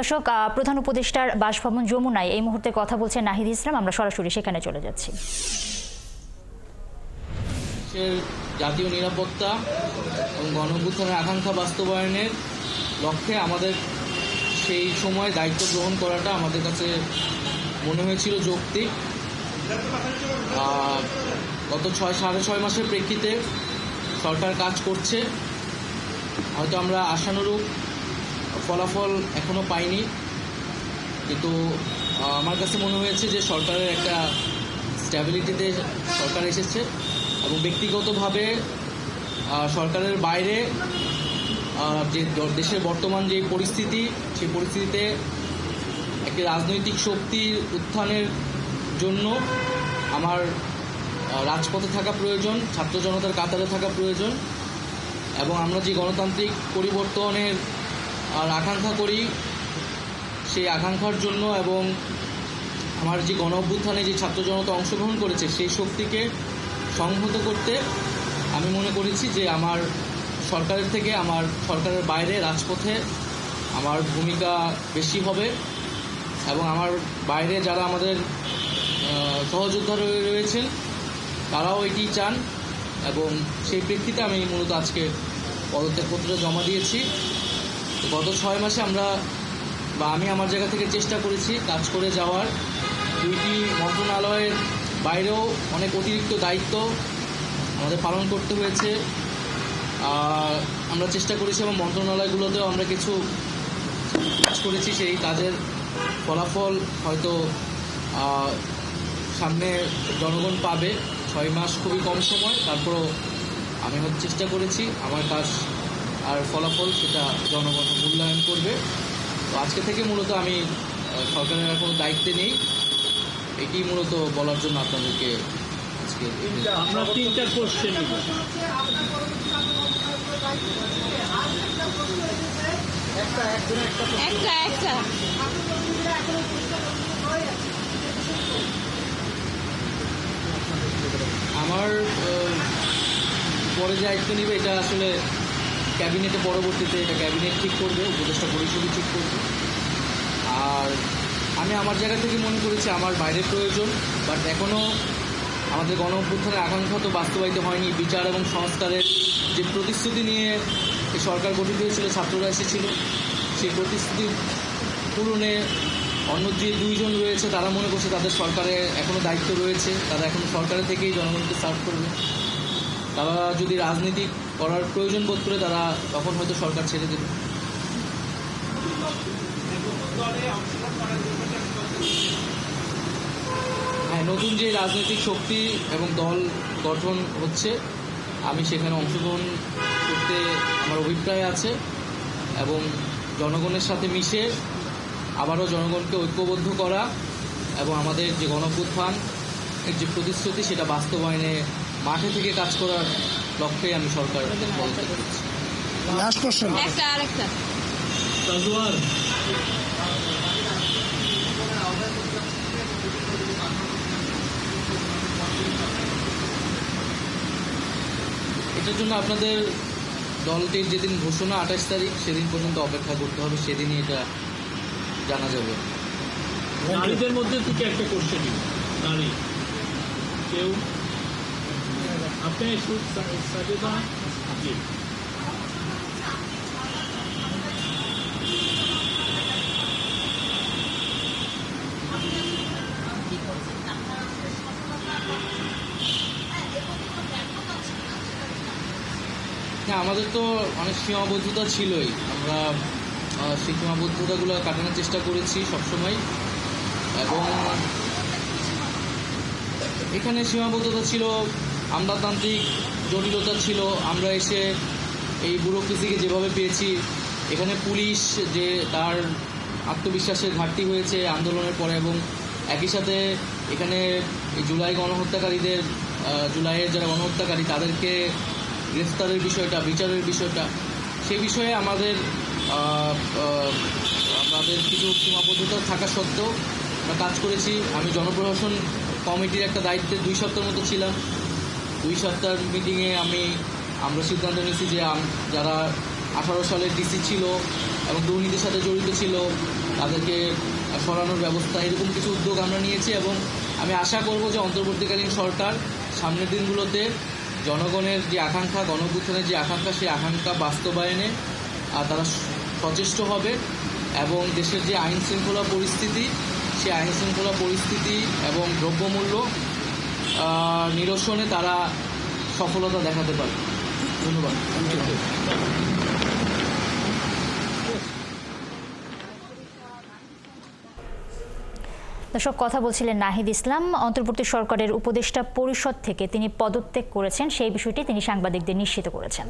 দর্শক, প্রধান উপদেষ্টার বাসভবন যমুনায় এই মুহূর্তে কথা বলছেন নাহিদ ইসলাম। আমরা সরাসরি সেখানে চলে যাচ্ছি। জাতীয় নিরাপত্তা এবং গণঅভ্যুত্থানের আকাঙ্ক্ষা বাস্তবায়নের লক্ষ্যে আমাদের সেই সময় দায়িত্ব গ্রহণ করাটা আমাদের কাছে মনে হয়েছিল যৌক্তিক। গত সাড়ে ছয় মাসের প্রেক্ষিতে সরকার কাজ করছে, হয়তো আমরা আশানুরূপ ফলাফল এখনও পাইনি, কিন্তু আমার কাছে মনে হয়েছে যে সরকারের একটা স্ট্যাবিলিটিতে সরকার এসেছে এবং ব্যক্তিগতভাবে সরকারের বাইরে যে দেশের বর্তমান যে পরিস্থিতি, সেই পরিস্থিতিতে একটি রাজনৈতিক শক্তির উত্থানের জন্য আমার রাজপথে থাকা প্রয়োজন, ছাত্র জনতার কাতারে থাকা প্রয়োজন এবং আমরা যে গণতান্ত্রিক পরিবর্তনের আকাঙ্ক্ষা করি সেই আকাঙ্ক্ষার জন্য এবং আমার যে গণ অভ্যুত্থানে যে ছাত্র জনতা অংশগ্রহণ করেছে সেই শক্তিকে সংহত করতে আমি মনে করেছি যে আমার সরকারের থেকে আমার সরকারের বাইরে রাজপথে আমার ভূমিকা বেশি হবে এবং আমার বাইরে যারা আমাদের সহযোদ্ধা রয়েছেন তারাও এটি চান এবং সেই প্রেক্ষিতে আমি মূলত আজকে পদত্যাগপত্রটা জমা দিয়েছি। গত 6 মাসে আমি আমার জায়গা থেকে চেষ্টা করেছি কাজ করে যাওয়ার। 2টি মন্ত্রণালয়ের বাইরেও অনেক অতিরিক্ত দায়িত্ব আমাদের পালন করতে হয়েছে। আমরা চেষ্টা করেছি এবং মন্ত্রণালয়গুলোতেও আমরা কিছু কাজ করেছি। সেই কাজের ফলাফল হয়তো সামনে জনগণ পাবে। 6 মাস খুবই কম সময়, তারপরও আমি চেষ্টা করেছি আমার কাজ আর ফলাফল সেটা জনগণ মূল্যায়ন করবে। তো আজকে থেকে মূলত আমি সরকারের আর কোনো দায়িত্বে নেই, এটি মূলত বলার জন্য আপনাদেরকে আজকে আমরা 3টা কোশ্চেন নিব। আমার পরে যে দায়িত্ব নিবে এটা আসলে ক্যাবিনেটে পরবর্তীতে এটা ক্যাবিনেট ঠিক করবে, উপদেষ্টা পরিষদই ঠিক করবে। আর আমি আমার জায়গা থেকে মনে করেছি আমার বাইরে প্রয়োজন, বাট এখনও আমাদের গণ অভ্যুত্থানের আকাঙ্ক্ষা তো বাস্তবায়িত হয়নি। বিচার এবং সংস্কারের যে প্রতিশ্রুতি নিয়ে এই সরকার গঠিত হয়েছিল, ছাত্ররা এসেছিল, সেই প্রতিশ্রুতি পূরণে অন্য যে 2 জন রয়েছে তারা মনে করছে তাদের সরকারে এখনও দায়িত্ব রয়েছে, তারা এখনও সরকারের থেকেই জনগণকে সার্ভ করবে। তারা যদি রাজনীতি করার প্রয়োজন বোধ করে তারা তখন হয়তো সরকার ছেড়ে দেবে। হ্যাঁ, নতুন যে রাজনৈতিক শক্তি এবং দল গঠন হচ্ছে আমি সেখানে অংশগ্রহণ করতে আমার অভিপ্রায় আছে এবং জনগণের সাথে মিশে আবারও জনগণকে ঐক্যবদ্ধ করা এবং আমাদের যে গণঅভ্যুত্থান এর যে প্রতিশ্রুতি সেটা বাস্তবায়নে মাঠে থেকে কাজ করার লক্ষ্যে আমি সরকার বলতে পেরেছি। এটার জন্য আপনাদের দলটির যেদিন ঘোষণা 28 তারিখ সেদিন পর্যন্ত অপেক্ষা করতে হবে, সেদিনই এটা জানা যাবে। নারীদের মধ্যে থেকে একটা কোশ্চেন নিব। নারী কেউ আপনি সাজেদা জি হ্যাঁ, আমাদের তো অনেক সীমাবদ্ধতা ছিলই, আমরা সেই সীমাবদ্ধতাগুলো কাটানোর চেষ্টা করেছি সবসময় এবং এখানে সীমাবদ্ধতা ছিল, আমলাতান্ত্রিক জটিলতা ছিল। আমরা এসে এই ব্যুরোক্রেসিকে যেভাবে পেয়েছি, এখানে পুলিশ যে তার আত্মবিশ্বাসের ঘাটতি হয়েছে আন্দোলনের পরে এবং একই সাথে এখানে এই জুলাইয়ের যারা গণহত্যাকারী তাদেরকে গ্রেফতারের বিষয়টা, বিচারের বিষয়টা, সেই বিষয়ে আমাদের কিছু সীমাবদ্ধতা থাকা সত্ত্বেও আমরা কাজ করেছি। আমি জনপ্রশাসন কমিটির একটা দায়িত্বে 2 সপ্তাহের মতো ছিলাম। 2 সপ্তাহের মিটিংয়ে আমরা সিদ্ধান্ত নিয়েছি যে যারা 18 সালের ডিসি ছিল এবং দুর্নীতির সাথে জড়িত ছিল তাদেরকে সরানোর ব্যবস্থা, এরকম কিছু উদ্যোগ আমরা নিয়েছি। এবং আমি আশা করব যে অন্তর্বর্তীকালীন সরকার সামনের দিনগুলোতে জনগণের যে আকাঙ্ক্ষা, গণঅভ্যুত্থানের যে আকাঙ্ক্ষা, সেই আকাঙ্ক্ষা বাস্তবায়নে তারা সচেষ্ট হবে এবং দেশের যে আইন শৃঙ্খলা পরিস্থিতি, সেই আইন শৃঙ্খলা পরিস্থিতি এবং দ্রব্যমূল্য নিরসনে তারা সফলতা দেখাতে পারে। ধন্যবাদ। দর্শক, কথা বলছিলেন নাহিদ ইসলাম। অন্তর্বর্তী সরকারের উপদেষ্টা পরিষদ থেকে তিনি পদত্যাগ করেছেন, সেই বিষয়টি তিনি সাংবাদিকদের নিশ্চিত করেছেন।